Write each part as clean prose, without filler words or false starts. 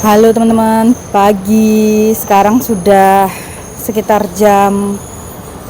Halo teman-teman, pagi. Sekarang sudah sekitar jam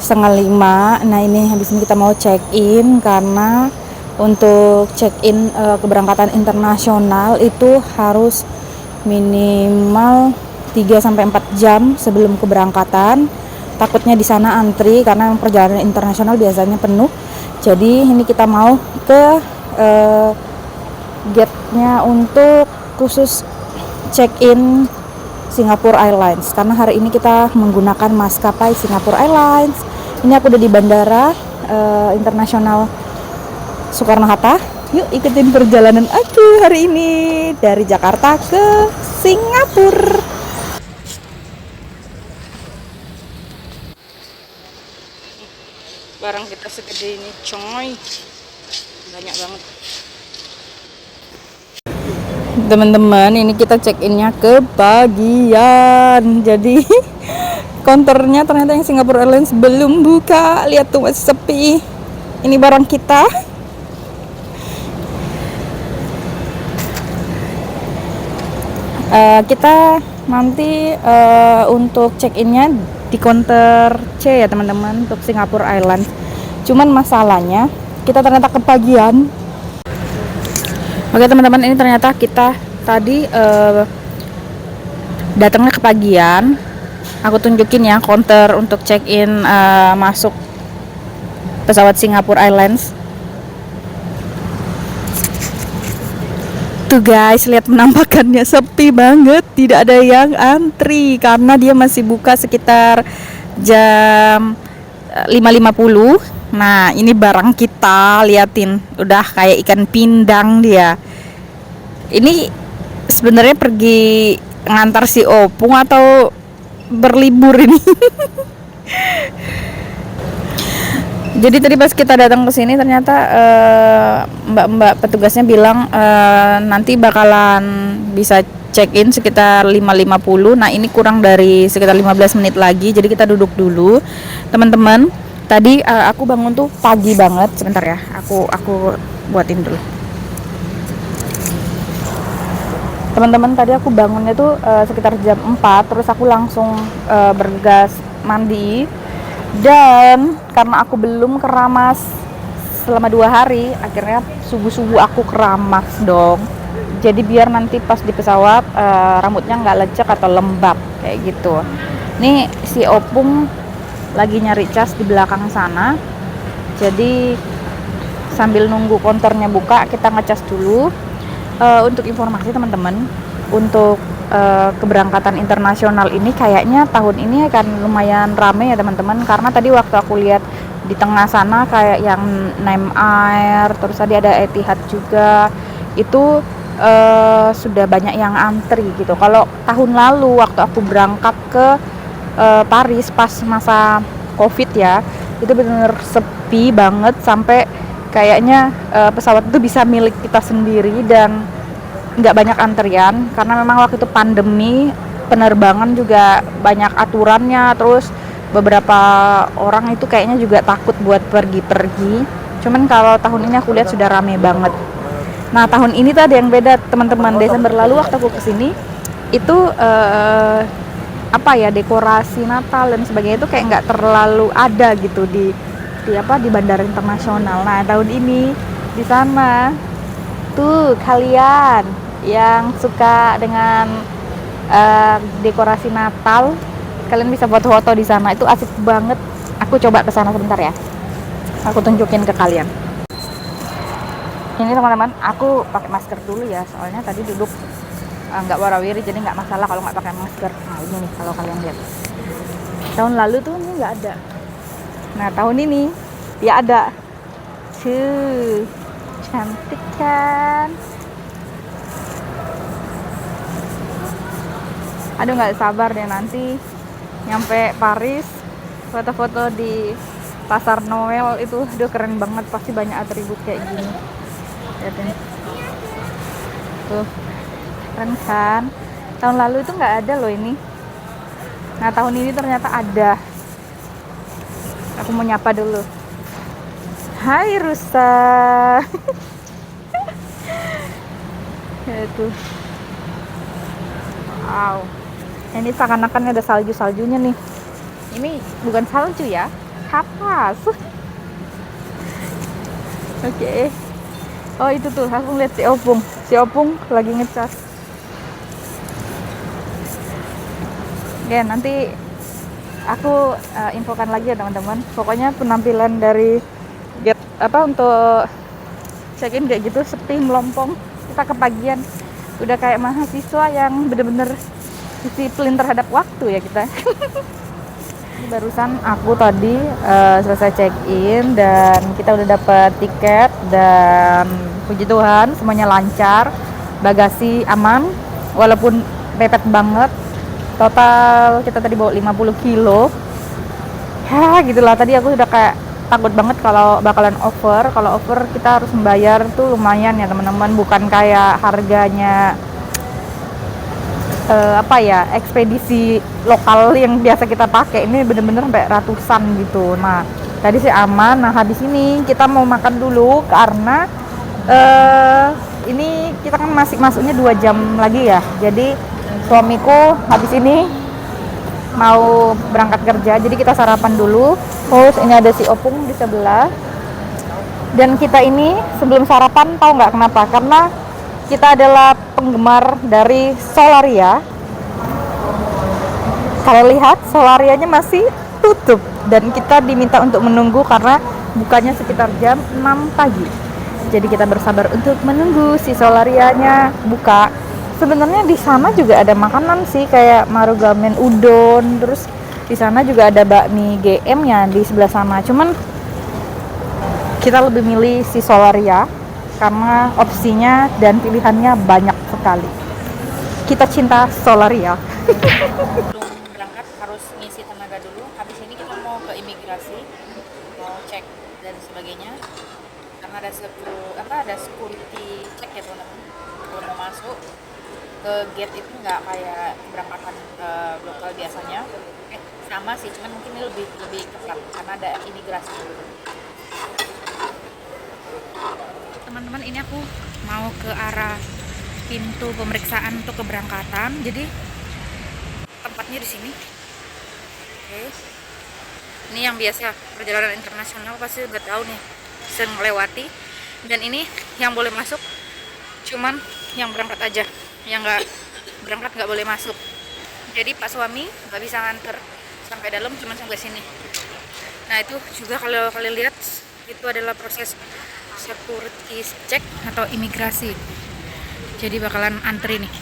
setengah 5. Nah ini habis ini kita mau check in karena untuk check in keberangkatan internasional itu harus minimal 3 sampai 4 jam sebelum keberangkatan. Takutnya di sana antri karena perjalanan internasional biasanya penuh. Jadi ini kita mau ke gate-nya untuk khusus check-in Singapore Airlines karena hari ini kita menggunakan maskapai Singapore Airlines. Ini aku udah di bandara internasional Soekarno-Hatta. Yuk ikutin perjalanan aku hari ini dari Jakarta ke Singapura. Barang kita segede ini coy, banyak banget. Teman-teman, ini kita check-innya ke bagian. Jadi counternya ternyata yang Singapore Airlines belum buka. Lihat tuh masih sepi. Ini barang kita. Kita nanti untuk check-innya di counter C ya teman-teman untuk Singapore Airlines. Cuman masalahnya kita ternyata kebagian. Oke teman-teman, ini ternyata kita tadi datangnya kepagian. Aku tunjukin ya counter untuk check-in masuk pesawat Singapore Airlines. Tuh guys, lihat penampakannya sepi banget, tidak ada yang antri karena dia masih buka sekitar jam 5.50. Nah, ini barang kita, liatin, udah kayak ikan pindang dia. Ini sebenarnya pergi ngantar si Opung atau berlibur ini? Jadi tadi pas kita datang ke sini ternyata mbak-mbak petugasnya bilang nanti bakalan bisa check-in sekitar 5.50. Nah, ini kurang dari sekitar 15 menit lagi. Jadi kita duduk dulu. Teman-teman, tadi aku bangun tuh pagi banget. Sebentar ya. Aku buatin dulu. Teman-teman, tadi aku bangunnya tuh sekitar jam 4. Terus aku langsung bergegas mandi. Dan karena aku belum keramas selama 2 hari, akhirnya subuh-subuh aku keramas dong. Jadi biar nanti pas di pesawat rambutnya nggak lecek atau lembab kayak gitu. Nih si Opung lagi nyari cas di belakang sana. Jadi sambil nunggu konternya buka, kita ngecas dulu. Untuk informasi teman-teman, untuk keberangkatan internasional ini kayaknya tahun ini akan lumayan rame ya teman-teman, karena tadi waktu aku lihat di tengah sana kayak yang Nem Air, terus tadi ada Etihad juga, itu sudah banyak yang antri gitu. Kalau tahun lalu waktu aku berangkat ke Paris pas masa Covid ya, itu benar-benar sepi banget sampai kayaknya pesawat itu bisa milik kita sendiri dan nggak banyak antrian karena memang waktu itu pandemi, penerbangan juga banyak aturannya, terus beberapa orang itu kayaknya juga takut buat pergi-pergi. Cuman kalau tahun ini aku lihat sudah rame banget. Nah tahun ini tuh ada yang beda teman-teman. Desember lalu waktu aku kesini itu dekorasi Natal dan sebagainya itu kayak nggak terlalu ada gitu di bandara internasional. Nah tahun ini di sana tuh kalian yang suka dengan dekorasi Natal, kalian bisa foto-foto di sana, itu asik banget. Aku coba ke sana sebentar ya, aku tunjukin ke kalian. Ini teman-teman, aku pakai masker dulu ya, soalnya tadi duduk nggak warawiri, jadi nggak masalah kalau nggak pakai masker. Nah ini nih kalau kalian lihat, tahun lalu tuh ini nggak ada. Nah tahun ini ya ada. Cantik kan? Aduh nggak sabar deh nanti nyampe Paris, foto-foto di pasar Noel itu, aduh keren banget, pasti banyak atribut kayak gini. Lihatin. Tuh, keren kan? Tahun lalu itu nggak ada loh ini. Nah tahun ini ternyata ada. Aku mau nyapa dulu. Hai Rusa. Itu Wow, ini seakan-akan ada salju-saljunya nih. Ini bukan salju ya, kapas. Oke. Oh itu tuh, aku lihat si Opung. Si Opung lagi ngecas. Oke, nanti aku infokan lagi ya teman-teman. Pokoknya penampilan dari get apa untuk check-in kayak gitu sepi melompong. Kita kepagian. Udah kayak mahasiswa yang bener-bener disiplin terhadap waktu ya kita. Barusan aku tadi selesai check-in dan kita udah dapat tiket dan puji Tuhan semuanya lancar, bagasi aman walaupun mepet banget. Total kita tadi bawa 50 kilo. Ya gitulah, tadi aku udah kayak takut banget kalau bakalan over. Kalau over kita harus membayar tuh lumayan ya teman-teman, bukan kayak harganya apa ya, ekspedisi lokal yang biasa kita pakai. Ini bener-bener sampai ratusan gitu. Nah tadi sih aman. Nah habis ini kita mau makan dulu karena ini kita kan masih masuknya 2 jam lagi ya, jadi suamiku habis ini mau berangkat kerja, jadi kita sarapan dulu. Terus ini ada si Opung di sebelah, dan kita ini sebelum sarapan tahu nggak kenapa? Karena kita adalah penggemar dari Solaria. Kalian lihat Solarianya masih tutup dan kita diminta untuk menunggu karena bukanya sekitar jam 6 pagi. Jadi kita bersabar untuk menunggu si Solarianya buka. Sebenarnya di sana juga ada makanan sih kayak marugamen udon, terus di sana juga ada bakmi GM-nya di sebelah sana. Cuman kita lebih milih si Solaria karena opsinya dan pilihannya banyak sekali. Kita cinta Solaria. Belum berangkat harus ngisi tenaga dulu. Habis ini kita mau ke imigrasi, mau cek dan sebagainya. Karena ada security check ya teman-teman. Kalau mau masuk ke gate itu nggak kayak keberangkatan lokal biasanya. Sama sih, cuman mungkin ini lebih ketat karena ada imigrasi. Teman-teman, ini aku mau ke arah pintu pemeriksaan untuk keberangkatan. Jadi tempatnya di sini. Oke. Ini yang biasa perjalanan internasional pasti udah tahu nih, sering melewati. Dan ini yang boleh masuk cuman yang berangkat aja, yang nggak berangkat nggak boleh masuk. Jadi pak suami nggak bisa nganter sampai dalam, cuman sampai sini. Nah itu juga kalau kalian lihat itu adalah proses security check atau imigrasi. Jadi bakalan antri nih.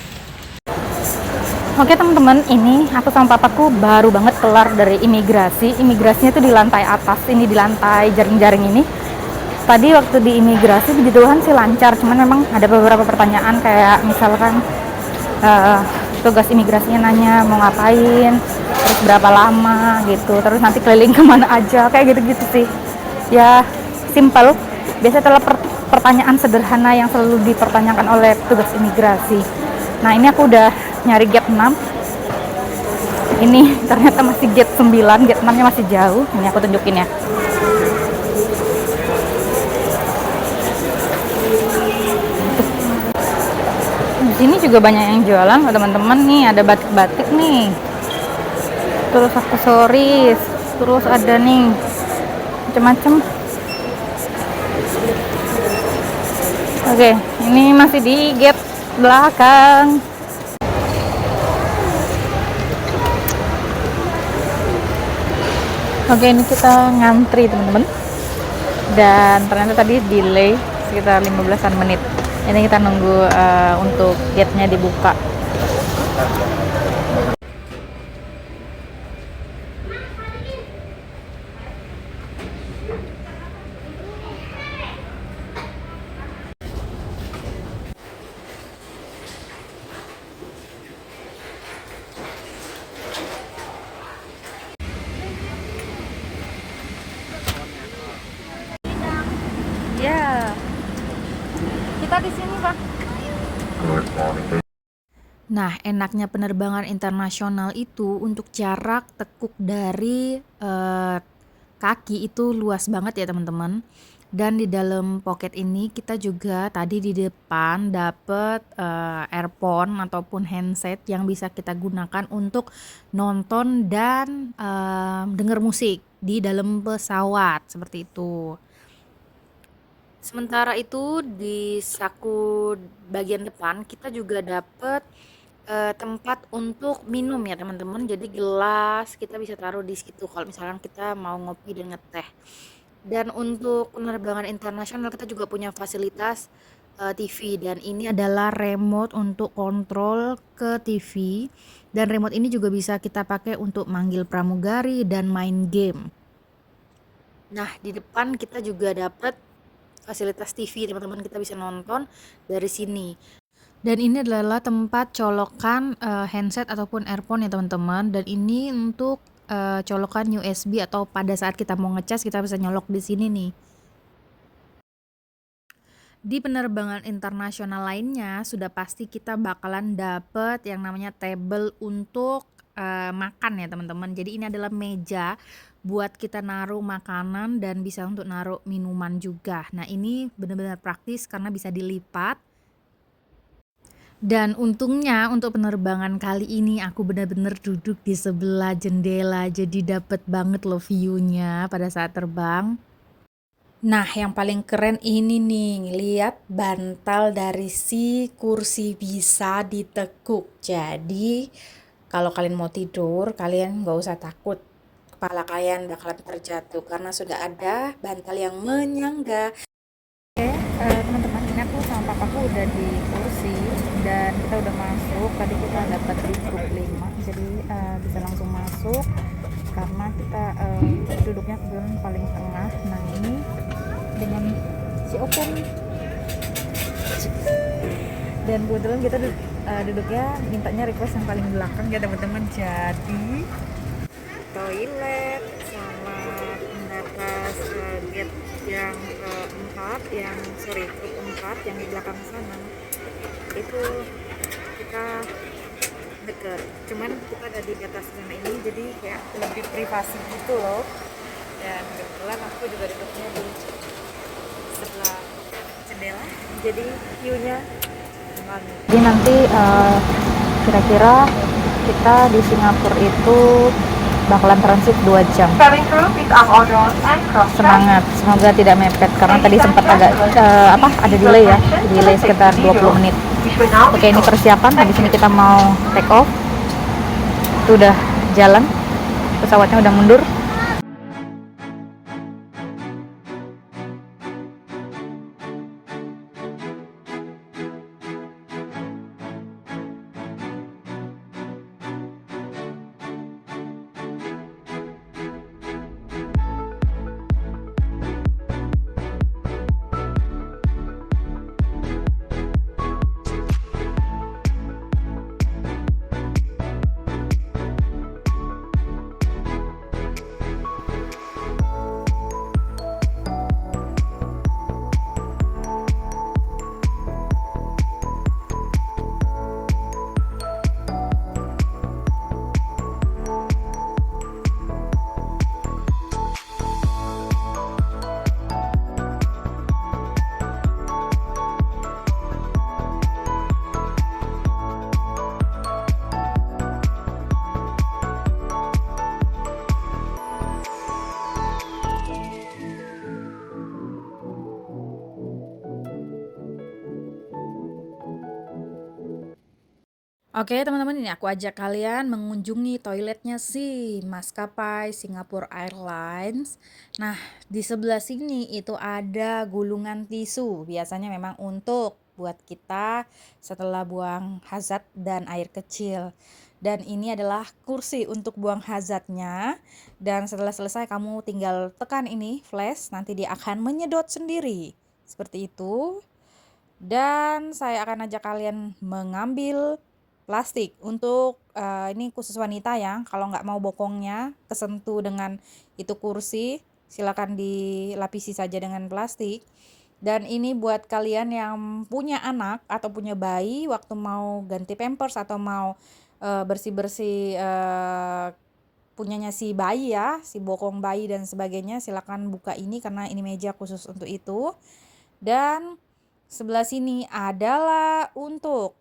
Oke teman-teman, ini aku sama papaku baru banget kelar dari imigrasi. Imigrasinya tuh di lantai atas, ini di lantai jaring-jaring ini. Tadi waktu di imigrasi puji Tuhan sih lancar, cuman memang ada beberapa pertanyaan kayak misalkan tugas imigrasinya nanya mau ngapain, terus berapa lama gitu, terus nanti keliling kemana aja, kayak gitu-gitu sih. Ya simple, biasanya adalah pertanyaan sederhana yang selalu dipertanyakan oleh tugas imigrasi. Nah ini aku udah nyari gate 6, ini ternyata masih gate 9, gate 6 nya masih jauh. Ini aku tunjukin ya. Di sini juga banyak yang jualan teman-teman. Nih ada batik-batik nih, terus aksesoris, terus ada nih macam-macam. Oke, ini masih di gate belakang. Oke, ini kita ngantri teman-teman, dan ternyata tadi delay sekitar 15-an menit. Ini kita nunggu untuk gate-nya dibuka. Ya, kita di sini Pak. Nah, enaknya penerbangan internasional itu untuk jarak tekuk dari kaki itu luas banget ya teman-teman. Dan di dalam pocket ini kita juga tadi di depan dapet earphone ataupun handset yang bisa kita gunakan untuk nonton dan denger musik di dalam pesawat seperti itu. Sementara itu di saku bagian depan kita juga dapet tempat untuk minum ya teman-teman. Jadi gelas kita bisa taruh di situ kalau misalkan kita mau ngopi dan ngeteh. Dan untuk penerbangan internasional kita juga punya fasilitas TV, dan ini adalah remote untuk kontrol ke TV, dan remote ini juga bisa kita pakai untuk manggil pramugari dan main game. Nah, di depan kita juga dapat fasilitas TV, teman-teman, kita bisa nonton dari sini. Dan ini adalah tempat colokan handset ataupun earphone ya teman-teman. Dan ini untuk colokan USB atau pada saat kita mau ngecas kita bisa nyolok di sini nih. Di penerbangan internasional lainnya sudah pasti kita bakalan dapet yang namanya table untuk makan ya teman-teman. Jadi ini adalah meja buat kita naruh makanan dan bisa untuk naruh minuman juga. Nah ini benar-benar praktis karena bisa dilipat. Dan untungnya untuk penerbangan kali ini aku benar-benar duduk di sebelah jendela, jadi dapet banget loh view-nya pada saat terbang. Nah, yang paling keren ini nih, lihat bantal dari si kursi bisa ditekuk. Jadi, kalau kalian mau tidur, kalian nggak usah takut kepala kalian bakalan terjatuh karena sudah ada bantal yang menyangga. Teman-teman, ini aku sama papaku udah di kursi dan kita udah masuk. Tadi kita dapat di grup 5, jadi bisa langsung masuk karena kita duduknya kebetulan paling tengah. Nah ini dengan si open, dan kebetulan kita duduknya mintanya request yang paling belakang ya teman-teman. Jadi toilet sama pembatas gate yang keempat, yang grup 4 yang di belakang sana itu kita deket, cuman kita ada di atas sana ini jadi kayak lebih privasi gitu loh. Dan kebetulan aku juga duduknya di sebelah jendela, jadi view-nya aman. Jadi nanti kira-kira kita di Singapura itu bakalan transit 2 jam. Semangat, semoga tidak mepet karena tadi sempat agak ada delay ya, delay sekitar 20 menit. Oke, ini persiapan. Habis ini kita mau take off. Itu udah jalan, pesawatnya udah mundur. Oke teman-teman, ini aku ajak kalian mengunjungi toiletnya si maskapai Singapore Airlines. Nah, di sebelah sini itu ada gulungan tisu. Biasanya memang untuk buat kita setelah buang hazard dan air kecil. Dan ini adalah kursi untuk buang hazardnya. Dan setelah selesai kamu tinggal tekan ini flash, nanti dia akan menyedot sendiri. Seperti itu. Dan saya akan ajak kalian mengambil plastik untuk ini khusus wanita ya. Kalau nggak mau bokongnya kesentuh dengan itu kursi, silakan dilapisi saja dengan plastik. Dan ini buat kalian yang punya anak atau punya bayi, waktu mau ganti pampers atau mau bersih-bersih punyanya si bayi ya, si bokong bayi dan sebagainya, silakan buka ini karena ini meja khusus untuk itu. Dan sebelah sini adalah untuk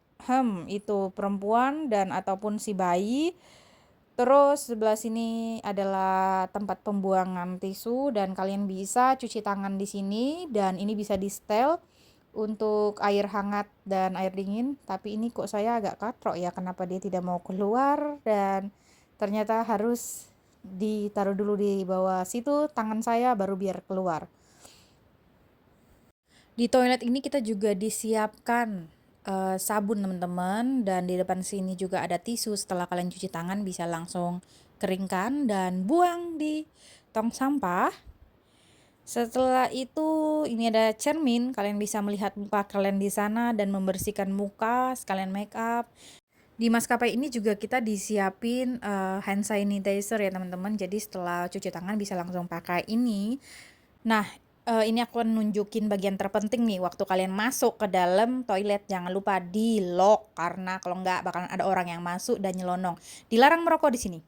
itu perempuan dan ataupun si bayi. Terus sebelah sini adalah tempat pembuangan tisu dan kalian bisa cuci tangan di sini dan ini bisa di setel untuk air hangat dan air dingin. Tapi ini kok saya agak katrok ya, kenapa dia tidak mau keluar dan ternyata harus ditaruh dulu di bawah situ tangan saya baru biar keluar. Di toilet ini kita juga disiapkan sabun teman-teman, dan di depan sini juga ada tisu. Setelah kalian cuci tangan bisa langsung keringkan dan buang di tong sampah. Setelah itu ini ada cermin, kalian bisa melihat muka kalian di sana dan membersihkan muka sekalian make up. Di maskapai ini juga kita disiapin hand sanitizer ya teman-teman. Jadi setelah cuci tangan bisa langsung pakai ini. Nah, ini aku akan nunjukin bagian terpenting nih waktu kalian masuk ke dalam toilet. Jangan lupa di lock karena kalau nggak bakalan ada orang yang masuk dan nyelonong. Dilarang merokok di sini.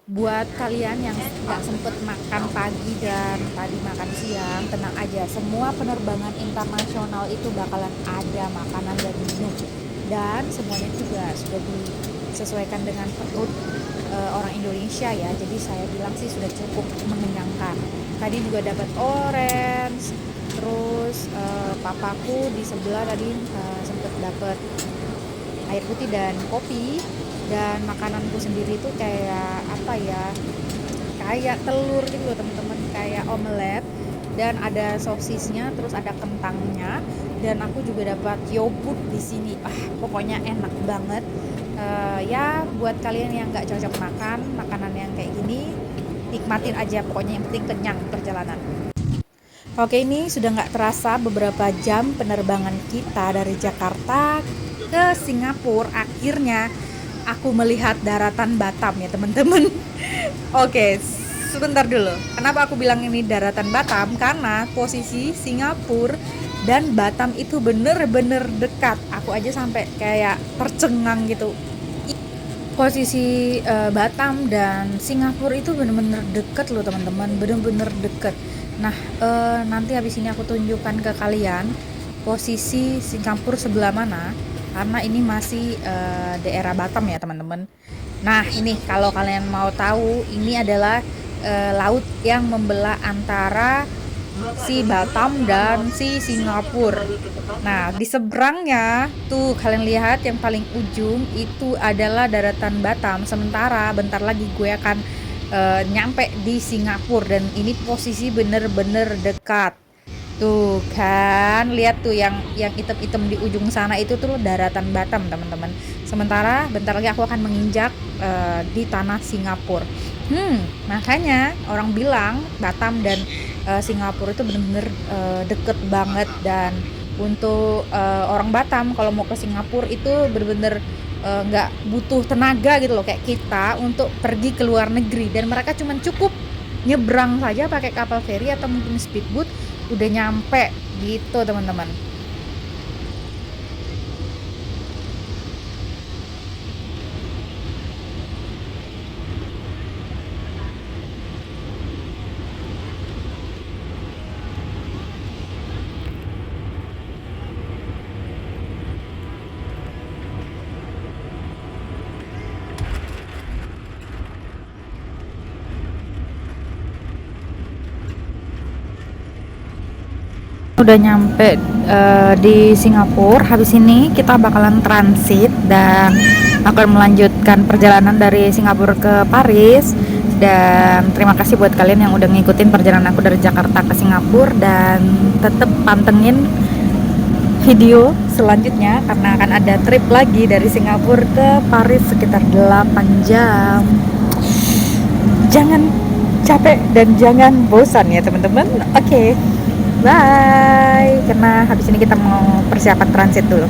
Buat kalian yang nggak sempet makan pagi dan tadi makan siang, tenang aja. Semua penerbangan internasional itu bakalan ada makanan dan minum. Dan semuanya juga sudah disesuaikan dengan perut orang Indonesia ya. Jadi saya bilang sih sudah cukup mengenyangkan. Tadi juga dapat orange, terus papaku di sebelah tadi sempet dapat air putih dan kopi. Dan makananku sendiri itu kayak apa ya, kayak telur gitu loh teman-teman, kayak omelet dan ada sosisnya, terus ada kentangnya, dan aku juga dapat yogurt di sini. Pokoknya enak banget. Ya buat kalian yang nggak cocok makan makanan yang kayak gini, nikmatin aja, pokoknya yang penting kenyang perjalanan. Oke, ini sudah nggak terasa beberapa jam penerbangan kita dari Jakarta ke Singapura. Akhirnya aku melihat daratan Batam ya teman-teman. Oke, sebentar dulu. Kenapa aku bilang ini daratan Batam? Karena posisi Singapura dan Batam itu bener-bener dekat. Aku aja sampai kayak tercengang gitu. Posisi Batam dan Singapura itu bener-bener deket loh teman-teman, bener-bener deket. Nah, nanti habis ini aku tunjukkan ke kalian posisi Singapura sebelah mana, karena ini masih daerah Batam ya teman-teman. Nah ini kalau kalian mau tahu, ini adalah laut yang membelah antara si Batam dan si Singapura. Nah di seberangnya tuh kalian lihat yang paling ujung itu adalah daratan Batam. Sementara bentar lagi gue akan nyampe di Singapura dan ini posisi bener-bener dekat. Tuh kan, lihat tuh yang hitam-hitam di ujung sana itu tuh daratan Batam teman-teman. Sementara bentar lagi aku akan menginjak di tanah Singapura. Makanya orang bilang Batam dan Singapura itu benar-benar deket banget. Dan untuk orang Batam kalau mau ke Singapura itu benar-benar nggak butuh tenaga gitu loh kayak kita untuk pergi ke luar negeri, dan mereka cuman cukup nyebrang saja pakai kapal feri atau mungkin speedboat udah nyampe gitu teman-teman. Udah nyampe di Singapura. Habis ini kita bakalan transit dan akan melanjutkan perjalanan dari Singapura ke Paris. Dan terima kasih buat kalian yang udah ngikutin perjalanan aku dari Jakarta ke Singapura, dan tetap pantengin video selanjutnya karena akan ada trip lagi dari Singapura ke Paris sekitar 8 jam. Jangan capek dan jangan bosan ya teman-teman. Oke. Bye. Karena habis ini kita mau persiapan transit dulu.